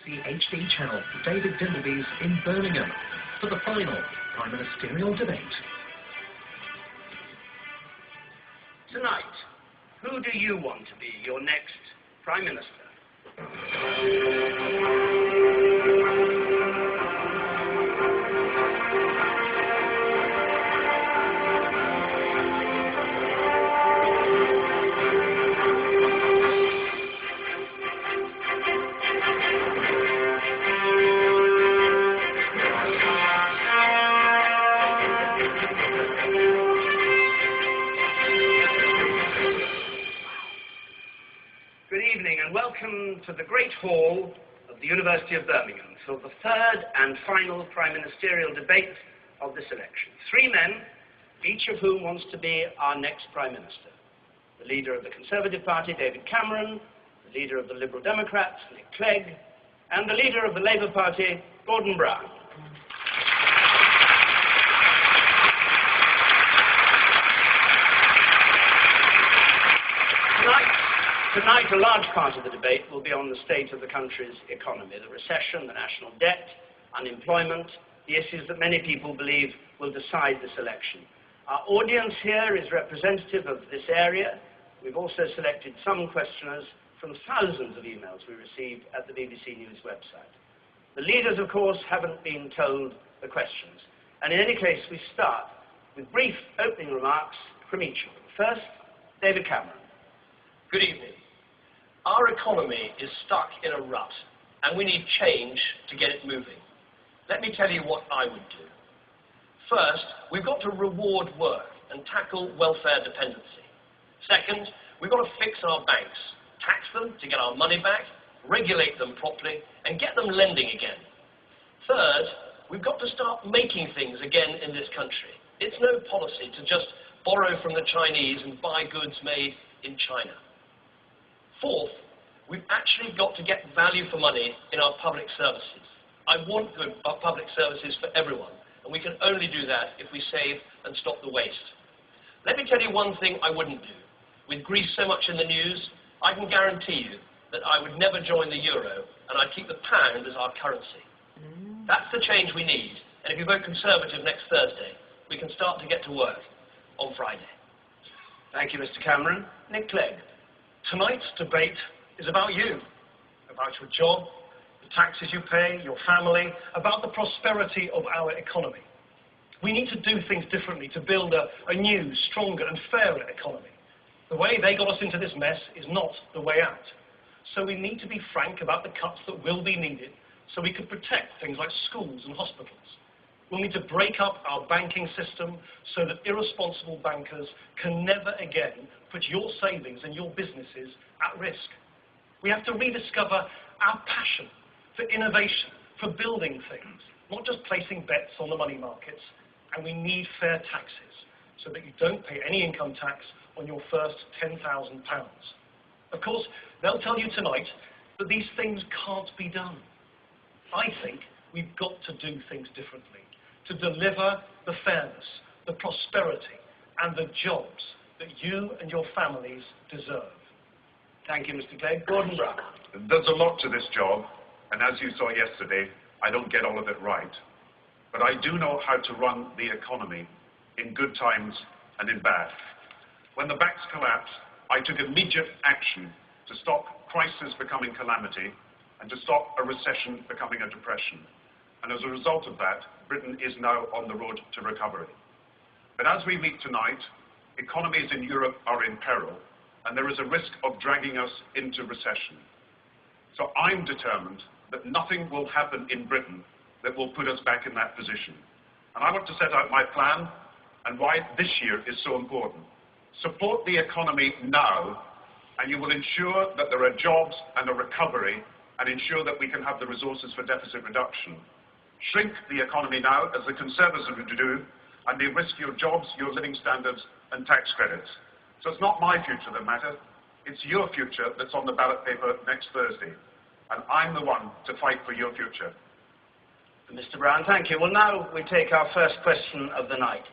the HD channel, David Dimbleby's in Birmingham for the final Prime Ministerial debate. Tonight, who do you want to be your next Prime Minister? Welcome to the Great Hall of the University of Birmingham for the third and final Prime Ministerial debate of this election. Three men, each of whom wants to be our next Prime Minister. The leader of the Conservative Party, David Cameron, the leader of the Liberal Democrats, Nick Clegg, and the leader of the Labour Party, Gordon Brown. Tonight, a large part of the debate will be on the state of the country's economy, the recession, the national debt, unemployment, the issues that many people believe will decide this election. Our audience here is representative of this area. We've also selected some questioners from thousands of emails we received at the BBC News website. The leaders, of course, haven't been told the questions. And in any case, we start with brief opening remarks from each of them. First, David Cameron. Good evening. Our economy is stuck in a rut, and we need change to get it moving. Let me tell you what I would do. First, we've got to reward work and tackle welfare dependency. Second, we've got to fix our banks, tax them to get our money back, regulate them properly, and get them lending again. Third, we've got to start making things again in this country. It's no policy to just borrow from the Chinese and buy goods made in China. Fourth, we've actually got to get value for money in our public services. I want good public services for everyone, and we can only do that if we save and stop the waste. Let me tell you one thing I wouldn't do. With Greece so much in the news, I can guarantee you that I would never join the euro, and I'd keep the pound as our currency. That's the change we need, and if you vote Conservative next Thursday, we can start to get to work on Friday. Thank you, Mr. Cameron. Nick Clegg. Tonight's debate is about you, about your job, the taxes you pay, your family, about the prosperity of our economy. We need to do things differently to build a new, stronger and fairer economy. The way they got us into this mess is not the way out. So we need to be frank about the cuts that will be needed so we can protect things like schools and hospitals. We'll need to break up our banking system so that irresponsible bankers can never again put your savings and your businesses at risk. We have to rediscover our passion for innovation, for building things, not just placing bets on the money markets. And we need fair taxes so that you don't pay any income tax on your first £10,000. Of course, they'll tell you tonight that these things can't be done. I think we've got to do things differently to deliver the fairness, the prosperity, and the jobs that you and your families deserve. Thank you, Mr. Clegg. Gordon Brown. There's a lot to this job, and as you saw yesterday, I don't get all of it right. But I do know how to run the economy in good times and in bad. When the banks collapsed, I took immediate action to stop crisis becoming calamity and to stop a recession becoming a depression. And as a result of that, Britain is now on the road to recovery. But as we meet tonight, economies in Europe are in peril, and there is a risk of dragging us into recession. So I'm determined that nothing will happen in Britain that will put us back in that position. And I want to set out my plan and why this year is so important. Support the economy now, and you will ensure that there are jobs and a recovery, and ensure that we can have the resources for deficit reduction. Shrink the economy now, as the Conservatives would do, and they risk your jobs, your living standards, and tax credits. So it's not my future that matters, it's your future that's on the ballot paper next Thursday. And I'm the one to fight for your future. Mr. Brown, thank you. Well, now we take our first question of the night.